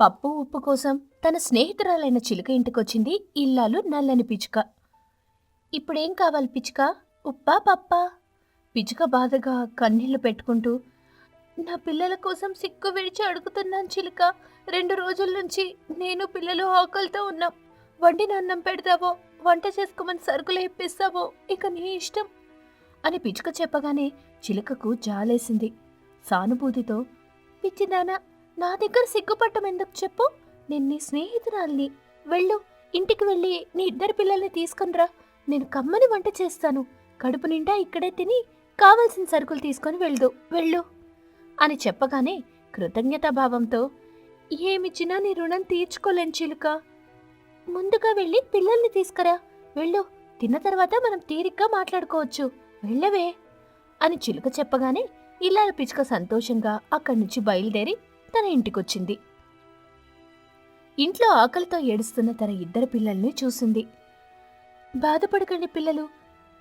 పప్పు ఉప్పు కోసం తన స్నేహితురాలైన చిలుక ఇంటికొచ్చింది ఇల్లాలు నల్లని పిచ్చుక. ఇప్పుడేం కావాలి పిచ్చుక? ఉప్పా పప్పా? పిచ్చుక బాధగా కన్నీళ్లు పెట్టుకుంటూ, నా పిల్లల కోసం సిక్కు విడిచి అడుగుతున్నాను చిలుక. 2 రోజుల నుంచి నేను పిల్లలు ఆకలితో ఉన్నాం. వండిన అన్నం పెడతావో, వంట చేసుకోమని సరుకులు ఇప్పిస్తావో ఇక నీ ఇష్టం అని పిచ్చుక చెప్పగానే చిలుకకు జాలేసింది. సానుభూతితో, పిచ్చిదానా, నా దగ్గర సిగ్గుపట్టం ఎందుకు చెప్పు? నేను నీ స్నేహితురాల్ని. వెళ్ళు, ఇంటికి వెళ్ళి నీ 2 పిల్లల్ని తీసుకొనిరా. నేను కమ్మని వంట చేస్తాను. కడుపు నిండా ఇక్కడే తిని కావలసిన సరుకులు తీసుకొని వెళ్ళు అని చెప్పగానే కృతజ్ఞతాభావంతో, ఏమిచ్చినా నీ రుణం తీర్చుకోలేను చిలుక. ముందుగా వెళ్ళి పిల్లల్ని తీసుకురా. వెళ్ళు, తిన్న తర్వాత మనం తీరిగ్గా మాట్లాడుకోవచ్చు. వెళ్ళవే అని చిలుక చెప్పగానే ఇల్లాల పిచ్చుక సంతోషంగా అక్కడి నుంచి బయలుదేరి తన ఇంటికొచ్చింది. ఇంట్లో ఆకలితో ఏడుస్తున్న తన 2 పిల్లల్ని చూసింది. బాధపడకండి పిల్లలు,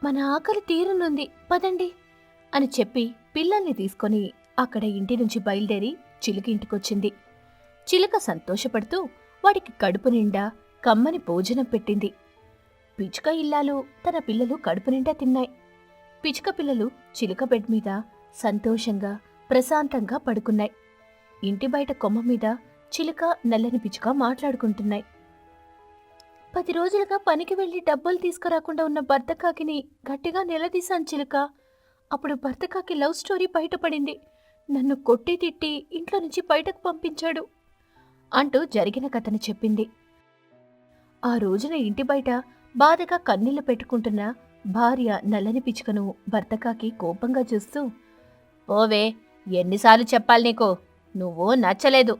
మన ఆకలి తీరనుంది, పదండి అని చెప్పి పిల్లల్ని తీసుకొని అక్కడ ఇంటి నుంచి బయలుదేరి చిలుక ఇంటికొచ్చింది. చిలుక సంతోషపడుతూ వాడికి కడుపు నిండా కమ్మని భోజనం పెట్టింది. పిచ్చుక ఇల్లాలు తన పిల్లలు కడుపు నిండా తిన్నాయి. పిచ్చుక పిల్లలు చిలుక బెడ్ మీద సంతోషంగా ప్రశాంతంగా పడుకున్నాయి. ఇంటి బయట కొమ్మ మీద చిలుక నల్లని పిచ్చుక మాట్లాడుకుంటున్నాయి. 10 రోజులుగా పనికి వెళ్లి డబ్బులు తీసుకురాకుండా ఉన్న భర్తకాకిని గట్టిగా నిలదీశాను చిలుక. అప్పుడు భర్తకాకి లవ్ స్టోరీ బయటపడింది. నన్ను కొట్టి తిట్టి ఇంట్లో నుంచి బయటకు పంపించాడు అంటూ జరిగిన కథను చెప్పింది. ఆ రోజున ఇంటి బయట బాధగా కన్నీళ్లు పెట్టుకుంటున్న భార్య నల్లని పిచ్చుకను భర్తకాకి కోపంగా చూస్తూ, ఓవే, ఎన్నిసార్లు చెప్పాలి నీకు? నువ్వు నచ్చలేదు,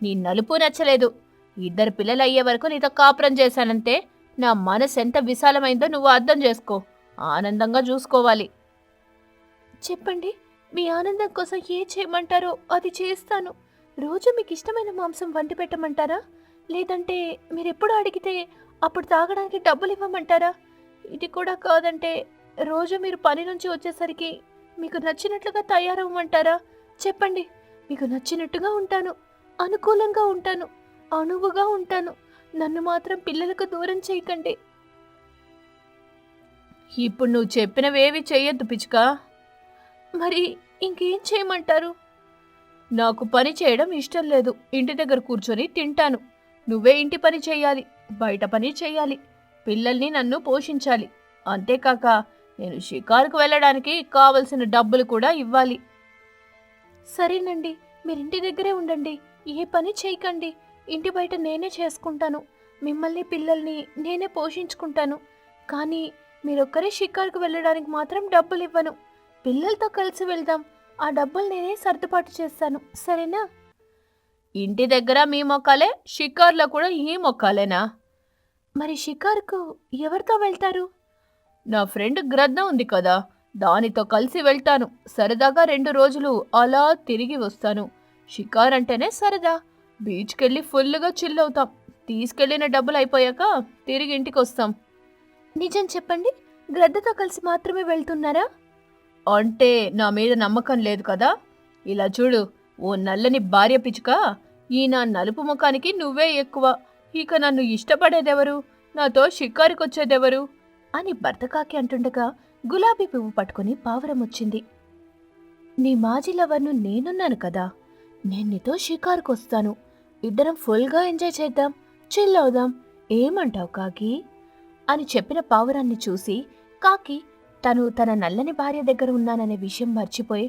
నీ నలుపు నచ్చలేదు. 2 పిల్లలు అయ్యే వరకు నీతో కాపురం చేశానంతే. నా మనసు ఎంత విశాలమైందో నువ్వు అర్థం చేసుకో. ఆనందంగా చూసుకోవాలి. చెప్పండి, మీ ఆనందం కోసం ఏ చేయమంటారో అది చేస్తాను. రోజు మీకు ఇష్టమైన మాంసం వండి పెట్టమంటారా? లేదంటే మీరెప్పుడు అడిగితే అప్పుడు తాగడానికి డబ్బులు ఇవ్వమంటారా? ఇది కూడా కాదంటే రోజు మీరు పని నుంచి వచ్చేసరికి మీకు నచ్చినట్లుగా తయారవ్వమంటారా? చెప్పండి, మీకు నచ్చినట్టుగా ఉంటాను, అనుకూలంగా ఉంటాను, అణువుగా ఉంటాను. నన్ను మాత్రం పిల్లలకు దూరం చేయకండి. ఇప్పుడు నువ్వు చెప్పినవేవి చెయ్యొద్దు పిచ్చుక. మరి ఇంకేం చేయమంటారు? నాకు పని చేయడం ఇష్టం లేదు. ఇంటి దగ్గర కూర్చొని తింటాను. నువ్వే ఇంటి పని చెయ్యాలి, బయట పని చెయ్యాలి, పిల్లల్ని నన్ను పోషించాలి. అంతేకాక నేను షికారుకు వెళ్ళడానికి కావలసిన డబ్బులు కూడా ఇవ్వాలి. సరేనండి, మీరింటి దగ్గరే ఉండండి, ఏ పని చేయకండి. ఇంటి బయట నేనే చేసుకుంటాను, మిమ్మల్ని పిల్లల్ని నేనే పోషించుకుంటాను. కానీ మీరొక్కరే షికారుకు వెళ్ళడానికి మాత్రం డబ్బులు ఇవ్వను. పిల్లలతో కలిసి వెళ్దాం, ఆ డబ్బులు నేనే సర్దుబాటు చేస్తాను, సరేనా? ఇంటి దగ్గర మీ మొక్కాలే, షికారులో కూడా ఈ మొక్కాలేనా? మరి షికారుకు ఎవరితో వెళ్తారు? నా ఫ్రెండ్ గ్రద్ద ఉంది కదా, దానితో కలిసి వెళ్తాను. సరదాగా 2 రోజులు అలా తిరిగి వస్తాను. షికార్ అంటేనే సరదా. బీచ్కెళ్ళి ఫుల్లుగా చిల్లవుతాం. తీసుకెళ్లిన డబ్బులు అయిపోయాక తిరిగి ఇంటికి వస్తాం. నిజం చెప్పండి, గ్రద్దతో కలిసి మాత్రమే వెళ్తున్నారా? అంటే నా మీద నమ్మకం లేదు కదా? ఇలా చూడు, ఓ నల్లని భార్య పిచ్చుక, ఈ నా నలుపు ముఖానికి నువ్వే ఎక్కువ. ఇక నన్ను ఇష్టపడేదెవరు? నాతో షికారుకొచ్చేదెవరు అని భర్తకాకి అంటుండగా గులాబీ పువ్వు పట్టుకుని పావురం వచ్చింది. నీ మాజీ లవర్ను నేనున్నాను కదా, నేను నీతో షికారుకొస్తాను. ఇద్దరం ఫుల్గా ఎంజాయ్ చేద్దాం, చిల్ అవుదాం. ఏమంటావు కాకి అని చెప్పిన పావురాన్ని చూసి కాకి తను తన నల్లని భార్య దగ్గర ఉన్నాననే విషయం మర్చిపోయి,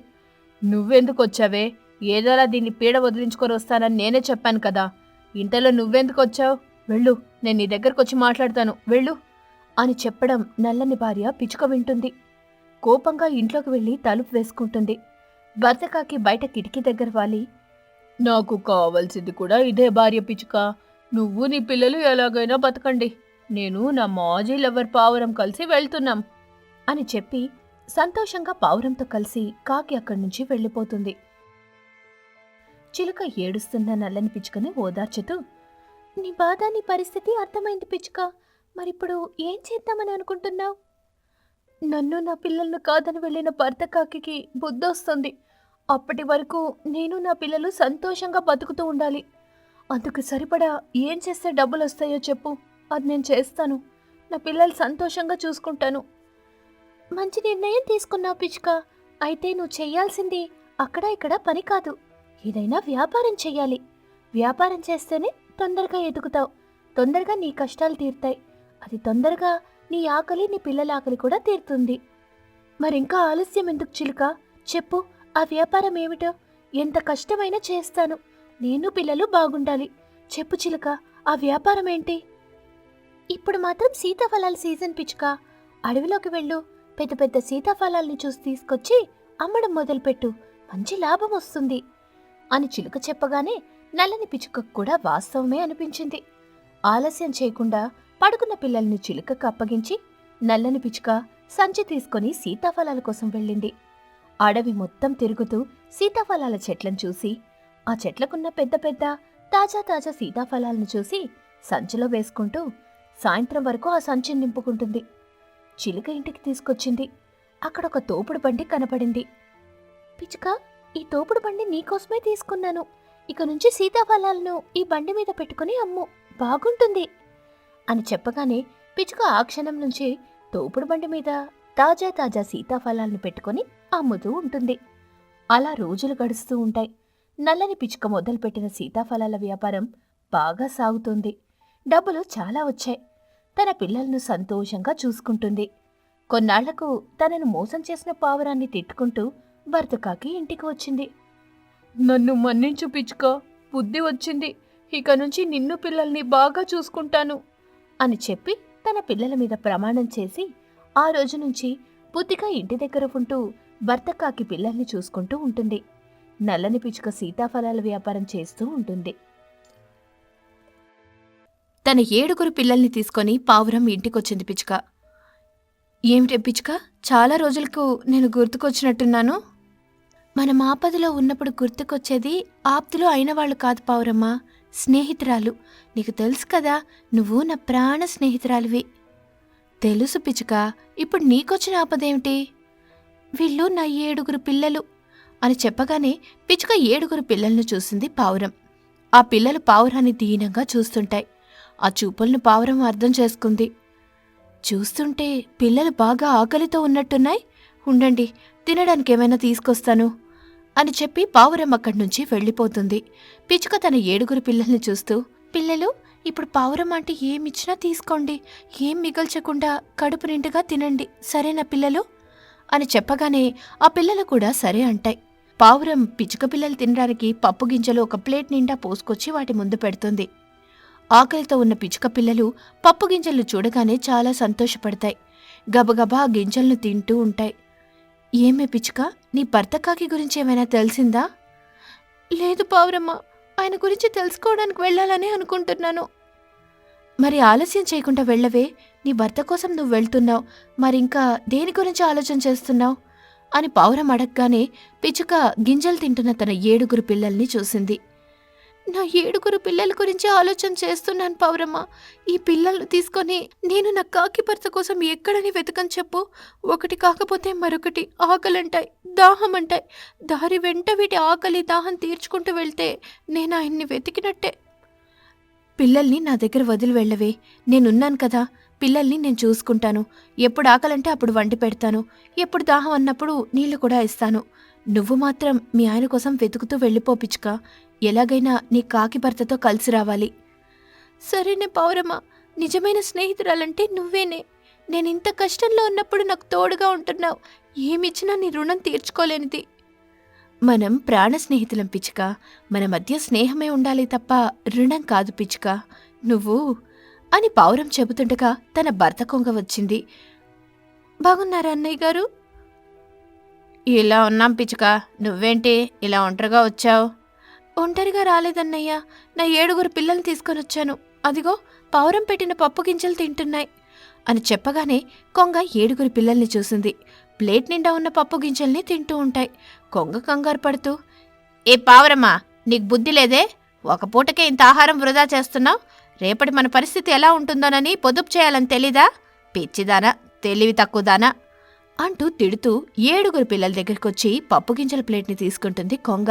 నువ్వెందుకు వచ్చావే? ఏదోలా దీన్ని పీడ వదిలించుకొని వస్తానని నేనే చెప్పాను కదా. ఇంతలో నువ్వెందుకు వచ్చావు? వెళ్ళు, నేను నీ దగ్గరకు వచ్చి మాట్లాడతాను, వెళ్ళు అని చెప్పడం నల్లని భార్య పిచ్చుక వింటుంది. కోపంగా ఇంట్లోకి వెళ్ళి తలుపు వేసుకుంటుంది. భర్తకాకి బయట కిటికీ దగ్గర వాలి, నాకు కావాల్సింది కూడా ఇదే భార్య పిచ్చుక. నువ్వు నీ పిల్లలు ఎలాగైనా బతకండి, నేను నా మాజీ లవర్ పావురం కలిసి వెళ్తున్నాం అని చెప్పి సంతోషంగా పావురంతో కలిసి కాకి అక్కడి నుంచి వెళ్ళిపోతుంది. చిలుక ఏడుస్తున్న నల్లని పిచ్చుకని ఓదార్చుతూ, నీ బాధ, నీ పరిస్థితి అర్థమైంది పిచ్చుక. మరిప్పుడు ఏం చేద్దామని అనుకుంటున్నావు? నన్ను నా పిల్లలను కాదని వెళ్ళిన భర్త కాకి బుద్ధొస్తుంది. అప్పటి వరకు నేను నా పిల్లలు సంతోషంగా బతుకుతూ ఉండాలి. అందుకు సరిపడా ఏం చేస్తే డబ్బులు వస్తాయో చెప్పు, అది నేను చేస్తాను. నా పిల్లలు సంతోషంగా చూసుకుంటాను. మంచి నిర్ణయం తీసుకున్నావు పిచ్చుక. అయితే నువ్వు చెయ్యాల్సింది అక్కడ ఇక్కడ పని కాదు, ఏదైనా వ్యాపారం చెయ్యాలి. వ్యాపారం చేస్తేనే తొందరగా ఎదుగుతావు, తొందరగా నీ కష్టాలు తీరుతాయి. అది తొందరగా నీ ఆకలి, నీ పిల్లల ఆకలి కూడా తీరుతుంది. మరింకా ఆలస్యం ఎందుకు చిలుక, చెప్పు ఆ వ్యాపారం ఏమిటో. ఎంత కష్టమైనా చేస్తాను, నేను పిల్లలు బాగుండాలి. చెప్పు చిలుక, ఆ వ్యాపారం ఏంటి? ఇప్పుడు మాత్రం సీతాఫలాల సీజన్ పిచ్చుక. అడవిలోకి వెళ్ళు, పెద్ద పెద్ద సీతాఫలాల్ని చూసి తీసుకొచ్చి అమ్మడం మొదలుపెట్టు, మంచి లాభం వస్తుంది అని చిలుక చెప్పగానే నల్లని పిచ్చుకకు కూడా వాస్తవమే అనిపించింది. ఆలస్యం చేయకుండా పడుకున్న పిల్లల్ని చిలుకకు అప్పగించి నల్లని పిచ్చుక సంచి తీసుకొని సీతాఫలాల కోసం వెళ్ళింది. అడవి మొత్తం తిరుగుతూ సీతాఫలాల చెట్లను చూసి, ఆ చెట్లకున్న పెద్ద పెద్ద తాజా తాజా సీతాఫలాలను చూసి సంచిలో వేసుకుంటూ సాయంత్రం వరకు ఆ సంచిని నింపుకుంటుంది. చిలుక ఇంటికి తీసుకొచ్చింది. అక్కడొక తోపుడు బండి కనపడింది. పిచ్చుక, ఈ తోపుడు బండి నీకోసమే తీసుకున్నాను. ఇక నుంచి సీతాఫలాలను ఈ బండి మీద పెట్టుకుని అమ్ము, బాగుంటుంది అని చెప్పగానే పిచ్చుక ఆ క్షణం నుంచి తోపుడు బండి మీద తాజా తాజా సీతాఫలాలను పెట్టుకుని అమ్ముతూ ఉంటుంది. అలా రోజులు గడుస్తూ ఉంటాయి. నల్లని పిచ్చుక మొదలుపెట్టిన సీతాఫలాల వ్యాపారం బాగా సాగుతుంది. డబ్బులు చాలా వచ్చాయి. తన పిల్లలను సంతోషంగా చూసుకుంటుంది. కొన్నాళ్లకు తనను మోసం చేసిన పావురాన్ని తిట్టుకుంటూ భర్తకాకి ఇంటికి వచ్చింది. నన్ను మన్నించు పిచ్చుక, బుద్ధి వచ్చింది. ఇక నుంచి నిన్ను పిల్లల్ని బాగా చూసుకుంటాను అని చెప్పి తన పిల్లల మీద ప్రమాణం చేసి ఆ రోజు నుంచి బుద్ధిగా ఇంటి దగ్గర ఉంటూ భర్తకాకి పిల్లల్ని చూసుకుంటూ ఉంటుంది. నల్లని పిచ్చుక సీతాఫలాల వ్యాపారం చేస్తూ ఉంటుంది. తన 7 పిల్లల్ని తీసుకొని పావురం ఇంటికొచ్చింది పిచ్చుక. ఏమిటే పిచ్చుక, చాలా రోజులకు నేను గుర్తుకొచ్చినట్టున్నాను. మనం ఆపదలో ఉన్నప్పుడు గుర్తుకొచ్చేది ఆప్తులు అయిన వాళ్ళు కాదు పావురమ్మ, స్నేహితురాలు. నీకు తెలుసు కదా, నువ్వు నా ప్రాణ స్నేహితురాలివి. తెలుసు పిచ్చుక, ఇప్పుడు నీకొచ్చిన ఆపదేమిటి? వీళ్ళు నా 7 పిల్లలు అని చెప్పగానే పిచ్చుక 7 పిల్లలను చూసింది పావురం. ఆ పిల్లలు పావురాన్ని దీనంగా చూస్తుంటాయి. ఆ చూపులను పావురం అర్థం చేసుకుంది. చూస్తుంటే పిల్లలు బాగా ఆకలితో ఉన్నట్టున్నాయి, ఉండండి తినడానికి ఏమైనా తీసుకొస్తాను అని చెప్పి పావురం అక్కడి నుంచి వెళ్ళిపోతుంది. పిచ్చుక తన 7 పిల్లల్ని చూస్తూ, పిల్లలు ఇప్పుడు పావురం అంటే ఏమిచ్చినా తీసుకోండి, ఏం మిగల్చకుండా కడుపు నిండుగా తినండి, సరేనా పిల్లలు అని చెప్పగానే ఆ పిల్లలు కూడా సరే అంటాయి. పావురం పిచ్చుక పిల్లలు తినడానికి పప్పు గింజలు ఒక ప్లేట్ నిండా పోసుకొచ్చి వాటి ముందు పెడుతుంది. ఆకలితో ఉన్న పిచ్చుక పిల్లలు పప్పు గింజలను చూడగానే చాలా సంతోషపడతాయి. గబగబా ఆ గింజలను తింటూ ఉంటాయి. ఏమే పిచ్చుక, నీ భర్త కాకి గురించి ఏమైనా తెలిసిందా? లేదు పావురమ్మ, ఆయన గురించి తెలుసుకోవడానికి వెళ్ళాలని అనుకుంటున్నాను. మరి ఆలస్యం చేయకుండా వెళ్ళవే, నీ భర్త కోసం నువ్వు వెళ్తున్నావు, మరింకా దేని గురించి ఆలోచన చేస్తున్నావు అని పావురం అడగగానే పిచ్చుక గింజలు తింటున్న తన 7 పిల్లల్ని చూసింది. నా 7 పిల్లల గురించి ఆలోచన చేస్తున్నాను పావురమ్మ. ఈ పిల్లలు తీసుకొని నేను నా కాకి భర్త కోసం ఎక్కడని వెతకని చెప్పు. ఒకటి కాకపోతే మరొకటి ఆకలంటాయి, దాహం అంటాయి. దారి వెంట వీటి ఆకలి దాహం తీర్చుకుంటూ వెళ్తే నేను ఆయన్ని వెతికినట్టే. పిల్లల్ని నా దగ్గర వదిలి వెళ్ళవే, నేనున్నాను కదా, పిల్లల్ని నేను చూసుకుంటాను. ఎప్పుడు ఆకలంటే అప్పుడు వండి పెడతాను, ఎప్పుడు దాహం అన్నప్పుడు నీళ్లు కూడా ఇస్తాను. నువ్వు మాత్రం మీ ఆయన కోసం వెతుకుతూ వెళ్ళిపో పిచ్చుక, ఎలాగైనా నీ కాకి భర్తతో కలిసి రావాలి. సరేనే పావురమ్మ, నిజమైన స్నేహితురాలంటే నువ్వేనే. నేనింత కష్టంలో ఉన్నప్పుడు నాకు తోడుగా ఉంటున్నావు, ఏమిచ్చినా నీ రుణం తీర్చుకోలేనిది. మనం ప్రాణ స్నేహితులం పిచ్చుక, మన మధ్య స్నేహమే ఉండాలి తప్ప రుణం కాదు పిచ్చుక. నువ్వు అని పావురం చెబుతుండగా తన భర్త కొంగ వచ్చింది. బాగున్నారా అన్నయ్య గారు? ఇలా ఉన్నాం పిచ్చుక, నువ్వేంటి ఇలా ఒంటరిగా వచ్చావు? ఒంటరిగా రాలేదన్నయ్య, నా 7 పిల్లల్ని తీసుకొని వచ్చాను. అదిగో పావురం పెట్టిన పప్పు గింజలు తింటున్నాయి అని చెప్పగానే కొంగ 7 పిల్లల్ని చూసింది. ప్లేట్ నిండా ఉన్న పప్పు గింజల్ని తింటూ ఉంటాయి. కొంగ కంగారు పడుతూ, ఏ పావురమ్మా, నీకు బుద్ధి లేదే? ఒక పూటకే ఇంత ఆహారం వృధా చేస్తున్నావు. రేపటి మన పరిస్థితి ఎలా ఉంటుందోనని పొదుపు చేయాలని తెలీదా? పిచ్చిదానా, తెలివి తక్కువదానా అంటూ తిడుతూ 7 పిల్లల దగ్గరకొచ్చి పప్పు గింజల ప్లేట్ని తీసుకుంటుంది కొంగ.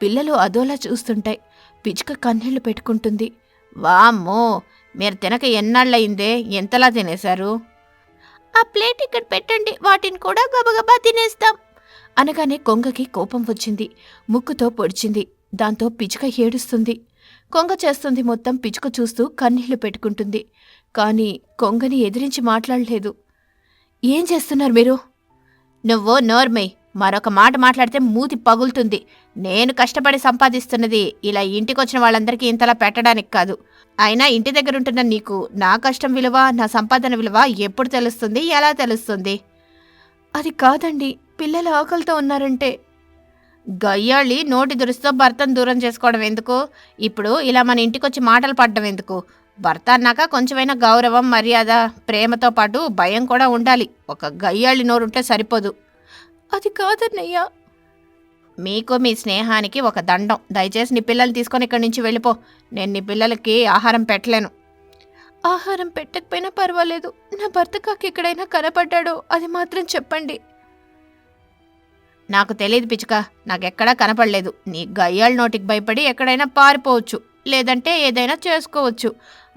పిల్లలు అదోలా చూస్తుంటాయి. పిచ్చుక కన్నీళ్లు పెట్టుకుంటుంది. వామ్మో, మీరు తినక ఎన్నాళ్ళయిందే, ఎంతలా తినేశారు? ఆ ప్లేట్ ఇక్కడ పెట్టండి, వాటిని కూడా గబగబా తినేస్తాం అనగానే కొంగకి కోపం వచ్చింది. ముక్కుతో పొడిచింది. దాంతో పిచ్చుక ఏడుస్తుంది. కొంగ చేస్తుంది మొత్తం పిచ్చుక చూస్తూ కన్నీళ్లు పెట్టుకుంటుంది. కాని కొంగని ఎదిరించి మాట్లాడలేదు. ఏం చేస్తున్నారు మీరు? నువ్వు నోర్మై, మరొక మాట మాట్లాడితే మూతి పగులుతుంది. నేను కష్టపడి సంపాదిస్తున్నది ఇలా ఇంటికొచ్చిన వాళ్ళందరికీ ఇంతలా పెట్టడానికి కాదు. అయినా ఇంటి దగ్గరుంటున్న నీకు నా కష్టం విలువ, నా సంపాదన విలువ ఎప్పుడు తెలుస్తుంది, ఎలా తెలుస్తుంది? అది కాదండి, పిల్లలు ఆకలితో ఉన్నారంటే. గయ్యాళి నోటి దురుస్తో భర్తను దూరం చేసుకోవడం ఎందుకు? ఇప్పుడు ఇలా మన ఇంటికొచ్చి మాటలు పడ్డం ఎందుకు? భర్త అన్నాక కొంచెమైనా గౌరవం, మర్యాద, ప్రేమతో పాటు భయం కూడా ఉండాలి. ఒక గయ్యాళి నోరుంటే సరిపోదు. అది కాదన్నయ్యా. మీకు మీ స్నేహానికి ఒక దండం. దయచేసి నీ పిల్లల్ని తీసుకొని ఇక్కడి నుంచి వెళ్ళిపో. నేను నీ పిల్లలకి ఆహారం పెట్టలేను. ఆహారం పెట్టకపోయినా పర్వాలేదు, నా భర్త కాకి ఎక్కడైనా కనపడ్డాడో అది మాత్రం చెప్పండి. నాకు తెలియదు పిచ్చుక, నాకెక్కడా కనపడలేదు. నీ గయ్యాళ్ళ నోటికి భయపడి ఎక్కడైనా పారిపోవచ్చు, లేదంటే ఏదైనా చేసుకోవచ్చు.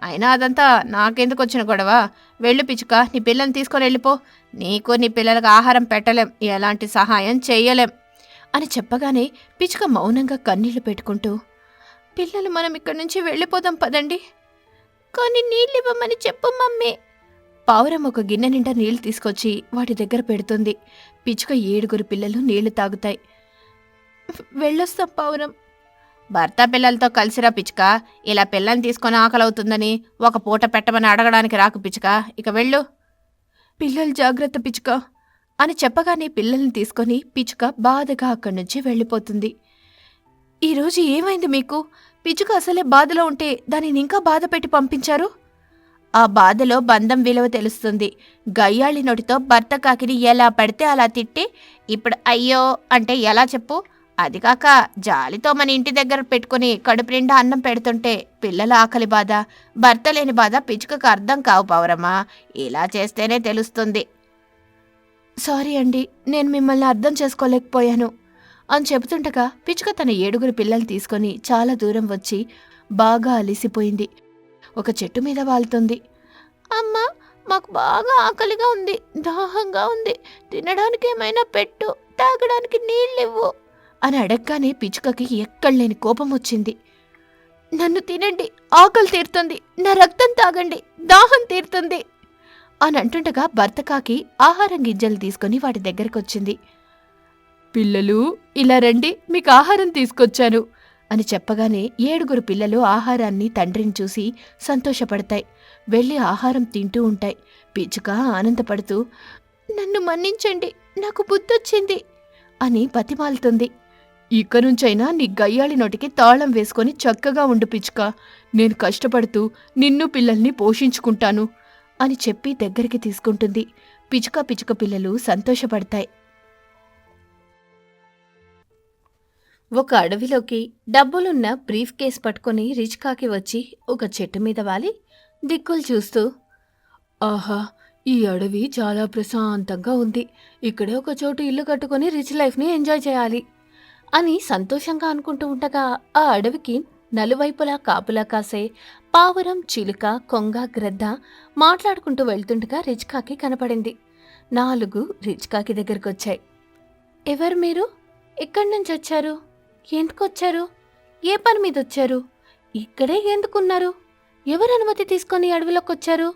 అయినా అదంతా నాకెందుకు వచ్చిన గొడవ? వెళ్ళు పిచ్చుక, నీ పిల్లల్ని తీసుకొని వెళ్ళిపో. నీకు నీ పిల్లలకు ఆహారం పెట్టలేం, ఎలాంటి సహాయం చెయ్యలేం అని చెప్పగానే పిచ్చుక మౌనంగా కన్నీళ్లు పెట్టుకుంటూ, పిల్లలు మనం ఇక్కడి నుంచి వెళ్ళిపోదాం పదండి. కానీ నీళ్ళివ్వమని చెప్పు మమ్మీ. పావురం ఒక గిన్నె నిండా నీళ్లు తీసుకొచ్చి వాటి దగ్గర పెడుతుంది. పిచ్చుక 7 పిల్లలు నీళ్లు తాగుతాయి. వెళ్ళొస్తాం పావురం. భర్త పిల్లలతో కలిసిరా పిచ్చుక. ఇలా పిల్లల్ని తీసుకొని ఆకలవుతుందని ఒక పూట పెట్టమని అడగడానికి రాకు పిచ్చుక. ఇక వెళ్ళు. పిల్లలు జాగ్రత్త పిచ్చుక అని చెప్పగానే పిల్లల్ని తీసుకొని పిచ్చుక బాధగా అక్కడి నుంచి వెళ్ళిపోతుంది. ఈరోజు ఏమైంది మీకు? పిచ్చుక అసలే బాధలో ఉంటే దానిని ఇంకా బాధ పెట్టి పంపించారు. ఆ బాధలో బంధం విలువ తెలుస్తుంది. గయ్యాళి నోటితో భర్త కాకిని ఎలా పడితే అలా తిట్టి ఇప్పుడు అయ్యో అంటే ఎలా చెప్పు? అదికాక జాలితో మన ఇంటి దగ్గర పెట్టుకుని కడుపు నిండా అన్నం పెడుతుంటే పిల్లల ఆకలి బాధ, భర్త లేని బాధ పిచ్చుకకు అర్థం కావు పౌరమ్మా. ఇలా చేస్తేనే తెలుస్తుంది. సారీ అండి, నేను మిమ్మల్ని అర్థం చేసుకోలేకపోయాను అని చెబుతుండగా పిచ్చుక తన 7 పిల్లలు తీసుకొని చాలా దూరం వచ్చి బాగా అలిసిపోయింది. ఒక చెట్టు మీద వాలుతుంది. అమ్మా, మాకు బాగా ఆకలిగా ఉంది, దాహంగా ఉంది, తినడానికి ఏమైనా పెట్టు, తాగడానికి నీళ్ళివ్వు అని అడగగానే పిచ్చుకకి ఎక్కడలేని కోపం వచ్చింది. నన్ను తినండి, ఆకలి తీరుతుంది, నా రక్తం తాగండి, దాహం తీరుతుంది అని అంటుండగా భర్త కాకి ఆహారం గింజలు తీసుకుని వాటి దగ్గరకొచ్చింది. పిల్లలు ఇలా రండి, మీకు ఆహారం తీసుకొచ్చాను అని చెప్పగానే 7 పిల్లలు ఆహారాన్ని తండ్రిని చూసి సంతోషపడతాయి. వెళ్ళి ఆహారం తింటూ ఉంటాయి. పిచ్చుక ఆనందపడుతూ నన్ను మన్నించండి, నాకు బుద్ధొచ్చింది అని బతిమాలుతుంది. ఇక నుంచైనా నీ గయ్యాళి నోటికి తాళం వేసుకొని చక్కగా ఉండు పిచ్చుక, నేను కష్టపడుతూ నిన్ను పిల్లల్ని పోషించుకుంటాను అని చెప్పి దగ్గరికి తీసుకుంటుంది. పిచ్చుక పిల్లలు సంతోషపడతాయి. ఒక అడవిలోకి డబ్బులున్న బ్రీఫ్ కేస్ పట్టుకుని రిచ్ కాకి వచ్చి ఒక చెట్టు మీద వాలి దిక్కులు చూస్తూ, ఆహా, ఈ అడవి చాలా ప్రశాంతంగా ఉంది, ఇక్కడే ఒక చోటు ఇల్లు కట్టుకుని రిచ్ లైఫ్ని ఎంజాయ్ చేయాలి అని సంతోషంగా అనుకుంటూ ఉండగా ఆ అడవికి నలువైపులా కాపులా కాసే పావురం, చిలుక, కొంగ, గ్రద్ద మాట్లాడుకుంటూ వెళ్తుండగా రిచ్ కాకి కనపడింది. 4 రిచ్ కాకి దగ్గరకొచ్చాయి. ఎవరు మీరు? ఎక్కడి నుంచి వచ్చారు? ఎందుకొచ్చారు? ఏ పని మీద వచ్చారు? ఇక్కడే ఎందుకున్నారు? ఎవరు అనుమతి తీసుకొని అడవిలోకొచ్చారు?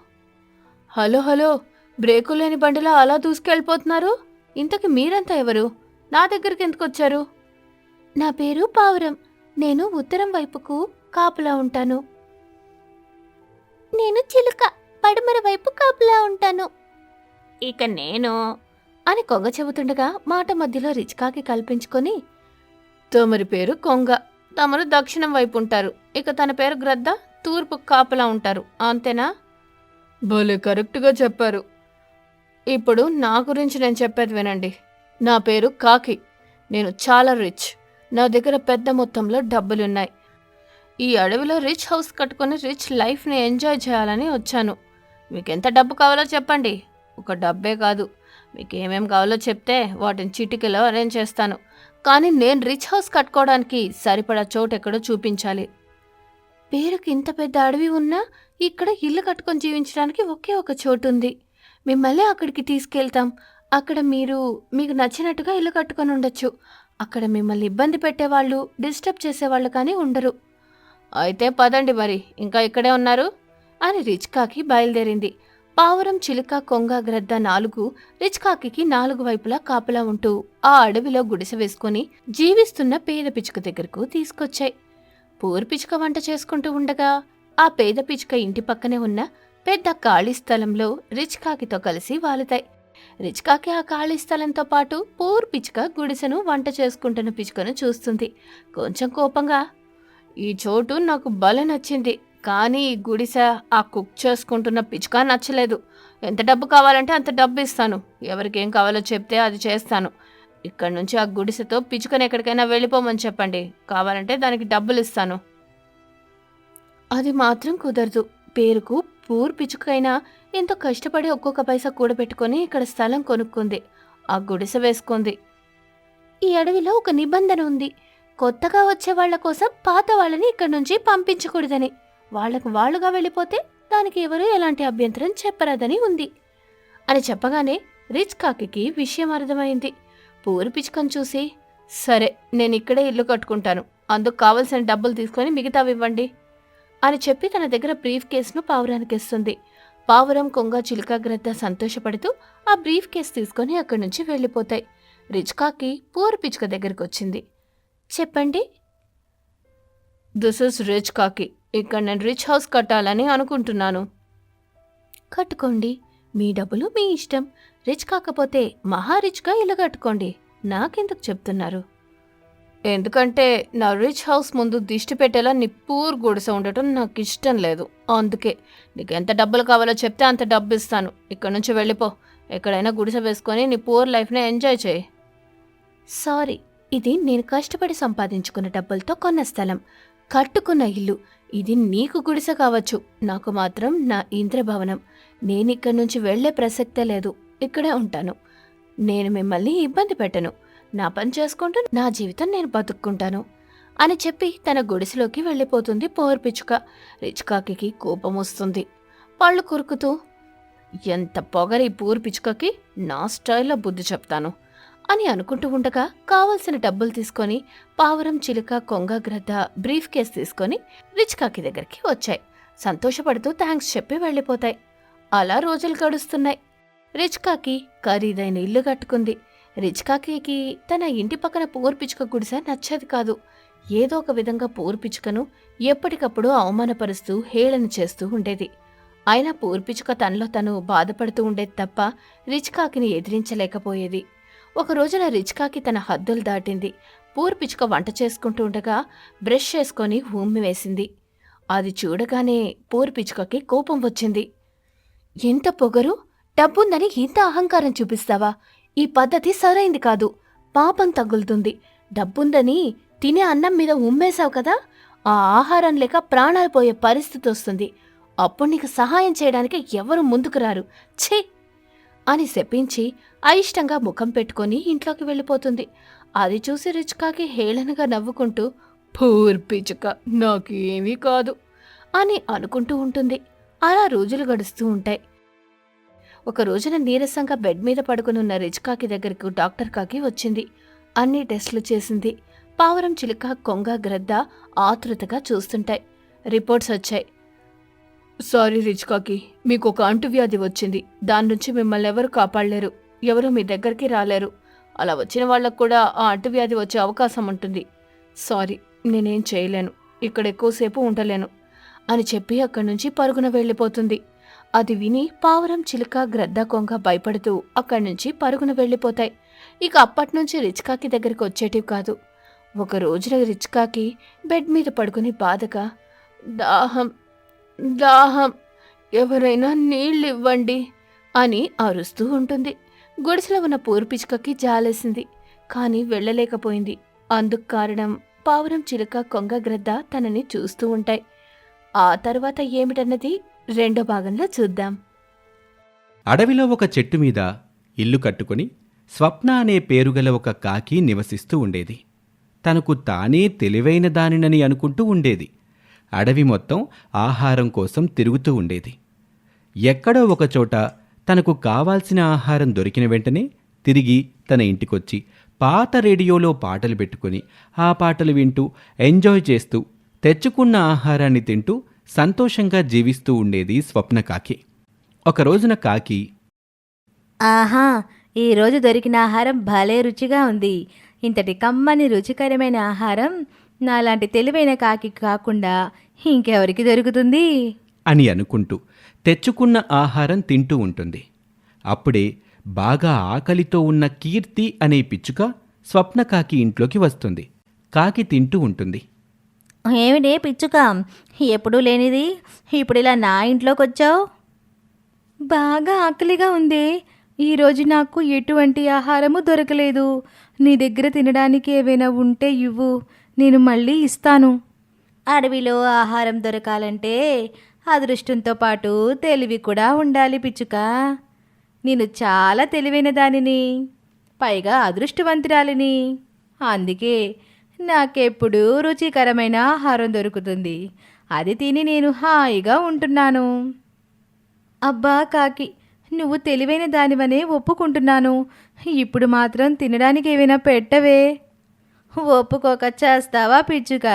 హలో హలో, బ్రేకు లేని బండిలో అలా దూసుకెళ్ళిపోతున్నారు. ఇంతకి మీరంతా ఎవరు? నా దగ్గరికి ఎందుకొచ్చారు? నా పేరు పావురం, నేను ఉత్తరం వైపుకు కాపులా ఉంటాను. నేను చిలుక, పడమర వైపు కాపులా ఉంటాను. ఇక నేను అని కొంగ చెబుతుండగా మాట మధ్యలో రిచ్ కాకి కల్పించుకొని, తమరి పేరు కొంగ, తమరు దక్షిణం వైపు ఉంటారు, ఇక తన పేరు గ్రద్ద, తూర్పు కాపలా ఉంటారు, అంతేనా? భలే కరెక్ట్గా చెప్పారు. ఇప్పుడు నా గురించి నేను చెప్పేది వినండి. నా పేరు కాకి, నేను చాలా రిచ్, నా దగ్గర పెద్ద మొత్తంలో డబ్బులున్నాయి. ఈ అడవిలో రిచ్ హౌస్ కట్టుకుని రిచ్ లైఫ్ని ఎంజాయ్ చేయాలని వచ్చాను. మీకెంత డబ్బు కావాలో చెప్పండి. ఒక డబ్బే కాదు, మీకు ఏమేం కావాలో చెప్తే వాటిని చిటికలో అరేంజ్ చేస్తాను. కానీ నేను రిచ్ హౌస్ కట్టుకోవడానికి సరిపడా చోటెక్కడో చూపించాలి. పేరుకి ఇంత పెద్ద అడవి ఉన్నా ఇక్కడ ఇల్లు కట్టుకొని జీవించడానికి ఒకే ఒక చోటుంది. మిమ్మల్ని అక్కడికి తీసుకెళ్తాం. అక్కడ మీకు నచ్చినట్టుగా ఇల్లు కట్టుకొని ఉండొచ్చు. అక్కడ మిమ్మల్ని ఇబ్బంది పెట్టేవాళ్ళు, డిస్టర్బ్ చేసేవాళ్ళు కానీ ఉండరు. అయితే పదండి మరి, ఇంకా ఇక్కడే ఉన్నారు అని రిచ్ కాకి బయలుదేరింది. పావురం, చిలుక, కొంగ, గ్రద్ద 4 రిచ్ కాకి 4 వైపులా కాపలా ఉంటూ ఆ అడవిలో గుడిసె వేసుకుని జీవిస్తున్న పేద పిచ్చుక దగ్గరకు తీసుకొచ్చాయి. పూర్ పిచ్చుక వంట చేసుకుంటూ ఉండగా ఆ పేద పిచ్చుక ఇంటి పక్కనే ఉన్న పెద్ద ఖాళీ స్థలంలో రిచ్ కాకితో కలిసి వాలుతాయి. రిచ్ కాకి ఆ ఖాళీ స్థలంతో పాటు పూర్ పిచ్చుక గుడిసెను వంట చేసుకుంటున్న పిచ్చుకను చూస్తుంది. కొంచెం కోపంగా, ఈ చోటు నాకు భలే నచ్చింది, కానీ ఈ గుడిసె ఆ కుక్ చేసుకుంటున్న పిచ్చుక నచ్చలేదు. ఎంత డబ్బు కావాలంటే అంత డబ్బు ఇస్తాను, ఎవరికేం కావాలో చెప్తే అది చేస్తాను. ఇక్కడి నుంచి ఆ గుడిసెతో పిచ్చుకని ఎక్కడికైనా వెళ్ళిపోమని చెప్పండి, కావాలంటే దానికి డబ్బులు ఇస్తాను. అది మాత్రం కుదరదు. పేరుకు పూర్ పిచ్చుకైనా ఎంతో కష్టపడి ఒక్కొక్క పైసా కూడబెట్టుకుని ఇక్కడ స్థలం కొనుక్కుంది, ఆ గుడిసె వేసుకుంది. ఈ అడవిలో ఒక నిబంధన ఉంది. కొత్తగా వచ్చే వాళ్ల కోసం పాత వాళ్ళని ఇక్కడి నుంచి పంపించకూడదని. వాళ్లకు వాళ్లుగా వెళ్ళిపోతే దానికి ఎవరూ ఎలాంటి అభ్యంతరం చెప్పరాదని ఉంది అని చెప్పగానే రిచ్ కాకి విషయం అర్థమైంది. పూర్ పిచ్చుకను చూసి, సరే నేను ఇక్కడే ఇల్లు కట్టుకుంటాను, అందుకు కావలసిన డబ్బులు తీసుకొని మిగతావి ఇవ్వండి అని చెప్పి తన దగ్గర బ్రీఫ్ కేసును పావురానికి ఇస్తుంది. పావురం, కొంగ, చిలుక, గ్రద్ద సంతోషపడుతూ ఆ బ్రీఫ్ కేసు తీసుకొని అక్కడి నుంచి వెళ్ళిపోతాయి. రిచ్ కాకి పూర్ పిచ్చుక దగ్గరికి వచ్చింది. చెప్పండి. దిస్ ఇస్ రిచ్ కాకి, ఇక్కడ నేను రిచ్ హౌస్ కట్టాలని అనుకుంటున్నాను. కట్టుకోండి, మీ డబ్బులు మీ ఇష్టం. రిచ్ కాకపోతే మహా రిచ్గా ఇల్లు కట్టుకోండి, నాకెందుకు చెప్తున్నారు? ఎందుకంటే నా రిచ్ హౌస్ ముందు దిష్టి పెట్టేలా నీ పూర్ గుడిసె ఉండటం నాకు ఇష్టం లేదు. అందుకే నీకు ఎంత డబ్బులు కావాలో చెప్తే అంత డబ్బు ఇస్తాను. ఇక్కడ నుంచి వెళ్ళిపో, ఎక్కడైనా గుడిసె వేసుకొని నీ పూర్ లైఫ్ని ఎంజాయ్ చేయి. సారీ, ఇది నేను కష్టపడి సంపాదించుకున్న డబ్బులతో కొన్న స్థలం, కట్టుకున్న ఇల్లు. ఇది నీకు గుడిసె కావచ్చు, నాకు మాత్రం నా ఇంద్రభవనం. నేనిక్కడి నుంచి వెళ్లే ప్రసక్తే లేదు, ఇక్కడే ఉంటాను. నేను మిమ్మల్ని ఇబ్బంది పెట్టను, నా పని చేసుకుంటూ నా జీవితం నేను బతుక్కుంటాను అని చెప్పి తన గుడిసెలోకి వెళ్ళిపోతుంది పూర్ పిచ్చుక. రిచ్ కాకి కోపం వస్తుంది. పళ్ళు కొరుకుతూ, ఎంత పొగరి పూర్ పిచ్చుకకి, నా స్టైల్లో బుద్ధి చెప్తాను అని అనుకుంటూ ఉండగా కావలసిన డబ్బులు తీసుకొని పావురం, చిలుక, కొంగ, గ్రద్ద బ్రీఫ్ కేస్ తీసుకొని రిచ్ కాకి దగ్గరికి వచ్చాయి. సంతోషపడుతూ థ్యాంక్స్ చెప్పి వెళ్ళిపోతాయి. అలా రోజులు గడుస్తున్నాయి. రిచ్ కాకి ఖరీదైన ఇల్లు కట్టుకుంది. రిచ్ కాకి తన ఇంటి పక్కన పూర్ పిచ్చుక గుడిసె నచ్చేది కాదు. ఏదో ఒక విధంగా పూర్ పిచ్చుకను ఎప్పటికప్పుడు అవమానపరుస్తూ హేళన చేస్తూ ఉండేది. అయినా పూర్ పిచ్చుక తనలో తను బాధపడుతూ ఉండేది తప్ప రిచ్ కాకిని ఎదిరించలేకపోయేది. ఒక రోజున రిచ్ కాకి తన హద్దులు దాటింది. పూర్ పిచ్చుక వంట చేసుకుంటూ ఉండగా బ్రష్ చేసుకొని ఉమ్మి వేసింది. అది చూడగానే పూర్ పిచ్చుకకి కోపం వచ్చింది. ఎంత పొగరు, డబ్బుందని ఇంత అహంకారం చూపిస్తావా? ఈ పద్ధతి సరైంది కాదు, పాపం తగులుతుంది. డబ్బుందని తినే అన్నం మీద ఉమ్మేశావు కదా, ఆ ఆహారం లేక ప్రాణాలు పోయే పరిస్థితి వస్తుంది. అప్పుడు నీకు సహాయం చేయడానికి ఎవరు ముందుకు రారు, ఛీ అని శపించి అయిష్టంగా ముఖం పెట్టుకొని ఇంట్లోకి వెళ్ళిపోతుంది. అది చూసి రిచ్ కాకి హేళనగా నవ్వుకుంటూ, పూర్ పిచ్చుక నాకేమీ కాదు అని అనుకుంటూ ఉంటుంది. అలా రోజులు గడుస్తూ ఉంటాయి. ఒక రోజున నీరసంగా బెడ్ మీద పడుకునున్న రిచ్ కాకి దగ్గరకు డాక్టర్ కాకి వచ్చింది. అన్ని టెస్టులు చేసింది. పావురం, చిలుక, కొంగ, గ్రద్ద ఆతృతగా చూస్తుంటాయి. రిపోర్ట్స్ వచ్చాయి. సారీ రిచ్ కాకి, మీకు ఒక అంటువ్యాధి వచ్చింది. దాని నుంచి మిమ్మల్ని ఎవరు కాపాడలేరు, ఎవరు మీ దగ్గరికి రాలేరు. అలా వచ్చిన వాళ్ళకు కూడా ఆ అంటువ్యాధి వచ్చే అవకాశం ఉంటుంది. సారీ, నేనేం చేయలేను, ఇక్కడ ఎక్కువసేపు ఉండలేను అని చెప్పి అక్కడి నుంచి పరుగున వెళ్ళిపోతుంది. అది విని పావురం, చిలుక, గ్రద్ద, కొంగ భయపడుతూ అక్కడి నుంచి పరుగున వెళ్ళిపోతాయి. ఇక అప్పట్నుంచి రిచ్ కాకి దగ్గరికి వచ్చేటివి కాదు. ఒక రోజున రిచ్ కాకి బెడ్ మీద పడుకుని బాధగా, దాహం దాహం, ఎవరైనా నీళ్ళు ఇవ్వండి అని అరుస్తూ ఉంటుంది. గుడిసెలో ఉన్న పూర్ పిచ్చుకకి జాలేసింది, కానీ వెళ్ళలేకపోయింది. అందుకు కారణం పావురం, చిలుక, కొంగ, గ్రద్ద తనని చూస్తూ ఉంటాయి. ఆ తర్వాత ఏమిటన్నది రెండో భాగంలో చూద్దాం. అడవిలో ఒక చెట్టు మీద ఇల్లు కట్టుకుని స్వప్న అనే పేరుగల ఒక కాకి నివసిస్తూ ఉండేది. తనకు తానే తెలివైన దానినని అనుకుంటూ ఉండేది. అడవి మొత్తం ఆహారం కోసం తిరుగుతూ ఉండేది. ఎక్కడో ఒకచోట తనకు కావాల్సిన ఆహారం దొరికిన వెంటనే తిరిగి తన ఇంటికొచ్చి పాత రేడియోలో పాటలు పెట్టుకుని ఆ పాటలు వింటూ ఎంజాయ్ చేస్తూ తెచ్చుకున్న ఆహారాన్ని తింటూ సంతోషంగా జీవిస్తూ ఉండేది స్వప్న కాకి. ఒక రోజున కాకి, ఆహా, ఈరోజు దొరికిన ఆహారం భలే రుచిగా ఉంది. ఇంతటి కమ్మని రుచికరమైన ఆహారం నాలాంటి తెలివైన కాకి కాకుండా ఇంకెవరికి దొరుకుతుంది అని అనుకుంటూ తెచ్చుకున్న ఆహారం తింటూ ఉంటుంది. అప్పుడే బాగా ఆకలితో ఉన్న కీర్తి అనే పిచ్చుక స్వప్న కాకి ఇంట్లోకి వస్తుంది. కాకి తింటూ ఉంటుంది. ఏమిటే పిచ్చుక, ఎప్పుడూ లేనిది ఇప్పుడు ఇలా నా ఇంట్లోకి వచ్చావు? బాగా ఆకలిగా ఉంది. ఈరోజు నాకు ఎటువంటి ఆహారము దొరకలేదు. నీ దగ్గర తినడానికి ఏవైనా ఉంటే ఇవ్వు, నేను మళ్ళీ ఇస్తాను. అడవిలో ఆహారం దొరకాలంటే అదృష్టంతో పాటు తెలివి కూడా ఉండాలి పిచ్చుక. నేను చాలా తెలివైన దానిని, పైగా అదృష్టవంతురాలిని. అందుకే నాకెప్పుడు రుచికరమైన ఆహారం దొరుకుతుంది. అది తిని నేను హాయిగా ఉంటున్నాను. అబ్బా కాకి, నువ్వు తెలివైన దానివనే ఒప్పుకుంటున్నాను. ఇప్పుడు మాత్రం తినడానికి ఏమైనా పెట్టవే. ఒప్పుకోక చేస్తావా పిచ్చుక?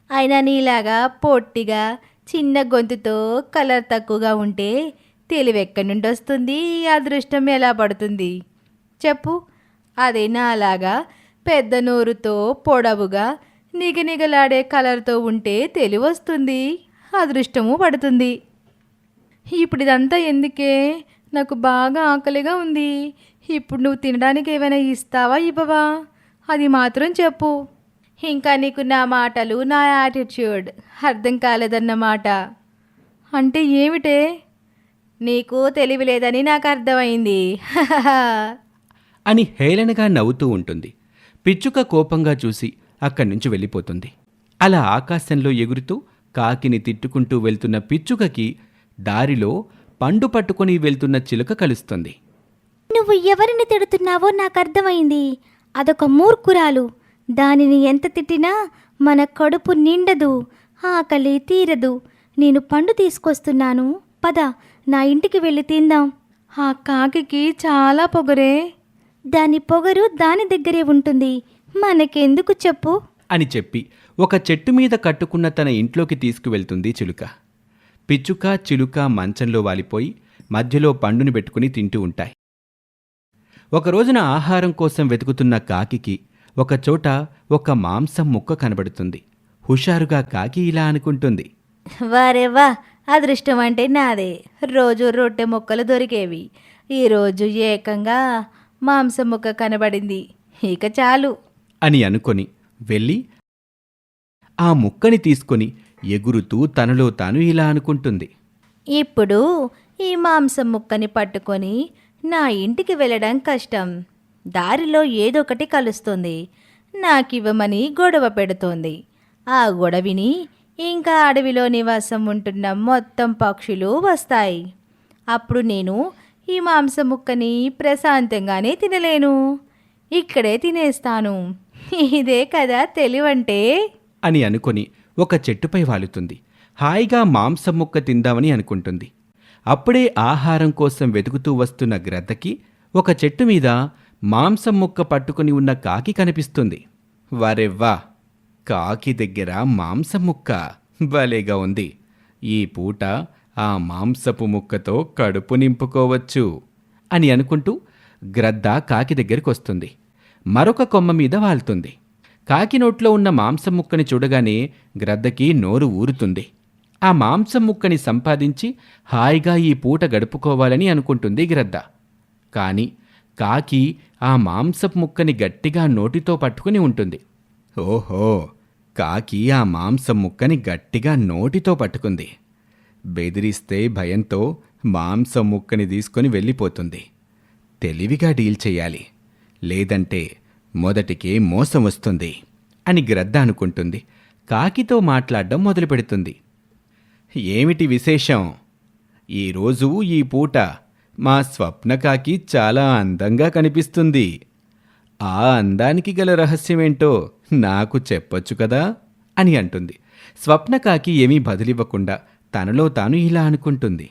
అయినా నీలాగా పొట్టిగా చిన్న గొంతుతో కలర్ తక్కువగా ఉంటే తెలివెక్కడి నుండి వస్తుంది? అదృష్టం ఎలా పడుతుంది చెప్పు? అదే నాలాగా పెద్ద నోరుతో పొడవుగా నిగనిగలాడే కలర్తో ఉంటే తెలివి వస్తుంది, అదృష్టము పడుతుంది. ఇప్పుడు ఇదంతా ఎందుకే? నాకు బాగా ఆకలిగా ఉంది. ఇప్పుడు నువ్వు తినడానికి ఏమైనా ఇస్తావా ఇవ్వవా? అది మాత్రం చెప్పు. ఇంకా నీకు నా మాటలు, నా యాటిట్యూడ్ అర్థం కాలేదన్నమాట. అంటే ఏమిటే? నీకు తెలివి లేదని నాకు అర్థమైంది అని హేళనగా నవ్వుతూ ఉంటుంది. పిచ్చుక కోపంగా చూసి అక్కడి నుంచి వెళ్ళిపోతుంది. అలా ఆకాశంలో ఎగురుతూ కాకిని తిట్టుకుంటూ వెళ్తున్న పిచ్చుకకి దారిలో పండు పట్టుకుని వెళ్తున్న చిలుక కలుస్తుంది. నువ్వు ఎవరిని తిడుతున్నావో నాకు అర్థమైంది. అదొక మూర్ఖురాలు. దానిని ఎంత తిట్టినా మన కడుపు నిండదు, ఆకలి తీరదు. నేను పండు తీసుకొస్తున్నాను, పద నా ఇంటికి వెళ్ళి తిందాం. ఆ కాకి చాలా పొగరే. దాని పొగరు దాని దగ్గరే ఉంటుంది, మనకెందుకు చెప్పు అని చెప్పి ఒక చెట్టు మీద కట్టుకున్న తన ఇంట్లోకి తీసుకువెళ్తుంది చిలుక. పిచ్చుక చిలుక మంచంలో వాలిపోయి మధ్యలో పండుని పెట్టుకుని తింటూ ఉంటాయి. ఒకరోజున ఆహారం కోసం వెతుకుతున్న కాకికి ఒకచోట ఒక మాంసం ముక్క కనబడుతుంది. హుషారుగా కాకి ఇలా అనుకుంటుంది. వారేవా, అదృష్టం అంటే నాదే. రోజు రొట్టె ముక్కలు దొరికేవి, ఈరోజు ఏకంగా మాంసం ముక్క కనబడింది. ఇక చాలు అని అనుకొని వెళ్ళి ఆ ముక్కని తీసుకొని ఎగురుతూ తనలో తాను ఇలా అనుకుంటుంది. ఇప్పుడు ఈ మాంసం ముక్కని పట్టుకొని నా ఇంటికి వెళ్ళడం కష్టం. దారిలో ఏదొకటి కలుస్తుంది, నాకివ్వమని గొడవ పెడుతోంది. ఆ గొడవిని ఇంకా అడవిలో నివాసం ఉంటున్న మొత్తం పక్షులు వస్తాయి. అప్పుడు నేను ఈ మాంసం ముక్కని ప్రశాంతంగానే తినలేను, ఇక్కడే తినేస్తాను. ఇదే కదా తెలివంటే అని అనుకొని ఒక చెట్టుపై వాలుతుంది. హాయిగా మాంసం ముక్క తిందామని అనుకుంటుంది. అప్పుడే ఆహారం కోసం వెతుకుతూ వస్తున్న గ్రద్దకి ఒక చెట్టు మీద మాంసం ముక్క పట్టుకుని ఉన్న కాకి కనిపిస్తుంది. వారెవ్వా, కాకి దగ్గర మాంసం ముక్క భలేగా ఉంది. ఈ పూట ఆ మాంసపు ముక్కతో కడుపు నింపుకోవచ్చు అని అనుకుంటూ గ్రద్ద కాకి దగ్గరికి వస్తుంది. మరొక కొమ్మ మీద వాలుతుంది. కాకి నోట్లో ఉన్న మాంసం ముక్కని చూడగానే గ్రద్దకి నోరు ఊరుతుంది. ఆ మాంసం ముక్కని సంపాదించి హాయిగా ఈ పూట గడుపుకోవాలని అనుకుంటుంది గ్రద్ద. కాని కాకి ఆ మాంసపు ముక్కని గట్టిగా నోటితో పట్టుకుని ఉంటుంది. ఓహో, కాకి ఆ మాంసం ముక్కని గట్టిగా నోటితో పట్టుకుంది. బెదిరిస్తే భయంతో మాంసం ముక్కని తీసుకొని వెళ్ళిపోతుంది. తెలివిగా డీల్ చెయ్యాలి, లేదంటే మొదటికే మోసం వస్తుంది అని గ్రద్ద అనుకుంటుంది. కాకితో మాట్లాడడం మొదలు పెడుతుంది. ఏమిటి విశేషం? ఈరోజు ఈ పూట మా స్వప్నకాకి చాలా అందంగా కనిపిస్తుంది. ఆ అందానికి గల రహస్యమేంటో నాకు చెప్పొచ్చు కదా అని అంటుంది. స్వప్నకాకి ఏమీ బదులివ్వకుండా తనలో తాను ఇలా అనుకుంటుంది.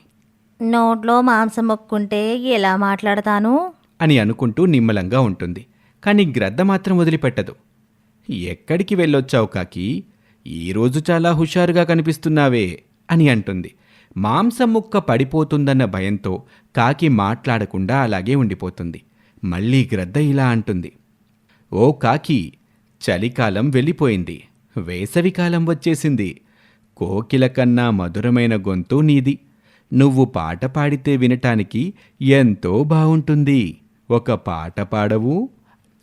నోట్లో మాంసం మొక్కుంటే ఎలా మాట్లాడతాను? అని అనుకుంటూ నిమ్మలంగా ఉంటుంది. కానీ గ్రద్ద మాత్రం వదిలిపెట్టదు. ఎక్కడికి వెళ్ళొచ్చావు కాకి? ఈరోజు చాలా హుషారుగా కనిపిస్తున్నావే అని అంటుంది. మాంసం ముక్క పడిపోతుందన్న భయంతో కాకి మాట్లాడకుండా అలాగే ఉండిపోతుంది. మళ్ళీ గ్రద్ద ఇలా అంటుంది. ఓ కాకి, చలికాలం వెళ్ళిపోయింది, వేసవికాలం వచ్చేసింది. కోకిల కన్నా మధురమైన గొంతు నీది. నువ్వు పాట పాడితే వినటానికి ఎంతో బావుంటుంది. ఒక పాట పాడవు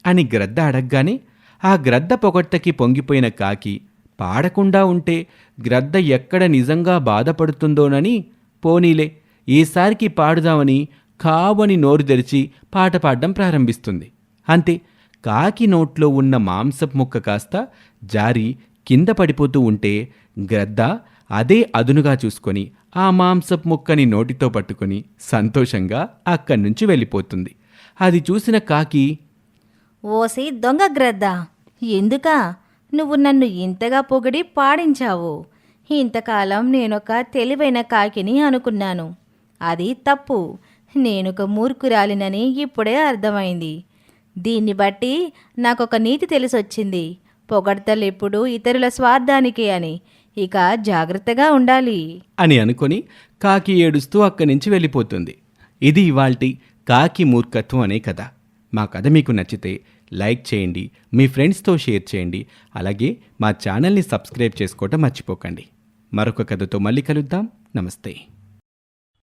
అని గ్రద్ద అడగగానే ఆ గ్రద్ద పొగడ్తకి పొంగిపోయిన కాకి పాడకుండా ఉంటే గ్రద్ద ఎక్కడ నిజంగా బాధపడుతుందోనని పోనీలే ఈసారికి పాడుదామని కావని నోరు తెరిచి పాట పాడడం ప్రారంభిస్తుంది. అంతే, కాకి నోట్లో ఉన్న మాంసపు ముక్క కాస్త జారి కింద పడిపోతూ ఉంటే గ్రద్ద అదే అదునుగా చూసుకొని ఆ మాంసపు ముక్కని నోటితో పట్టుకొని సంతోషంగా అక్కడి నుంచి వెళ్ళిపోతుంది. అది చూసిన కాకి, ఓసి దొంగ గ్రద్ద, ఎందుకా నువ్వు నన్ను ఇంతగా పొగిడి పాడించావు? ఇంతకాలం నేనొక తెలివైన కాకిని అనుకున్నాను. అది తప్పు. నేనొక మూర్ఖురాలినని ఇప్పుడే అర్థమైంది. దీన్ని బట్టి నాకొక నీతి తెలిసొచ్చింది. పొగడ్తలెప్పుడు ఇతరుల స్వార్థానికే అని. ఇక జాగ్రత్తగా ఉండాలి అని అనుకొని కాకి ఏడుస్తూ అక్కడి నుంచి వెళ్ళిపోతుంది. ఇది ఇవాల్టి కాకి మూర్ఖత్వం అనే కథ. మా కథ మీకు నచ్చితే లైక్ చేయండి, మీ ఫ్రెండ్స్తో షేర్ చేయండి. అలాగే మా ఛానల్ని సబ్స్క్రైబ్ చేసుకోవటం మర్చిపోకండి. మరొక కథతో మళ్ళీ కలుద్దాం. నమస్తే.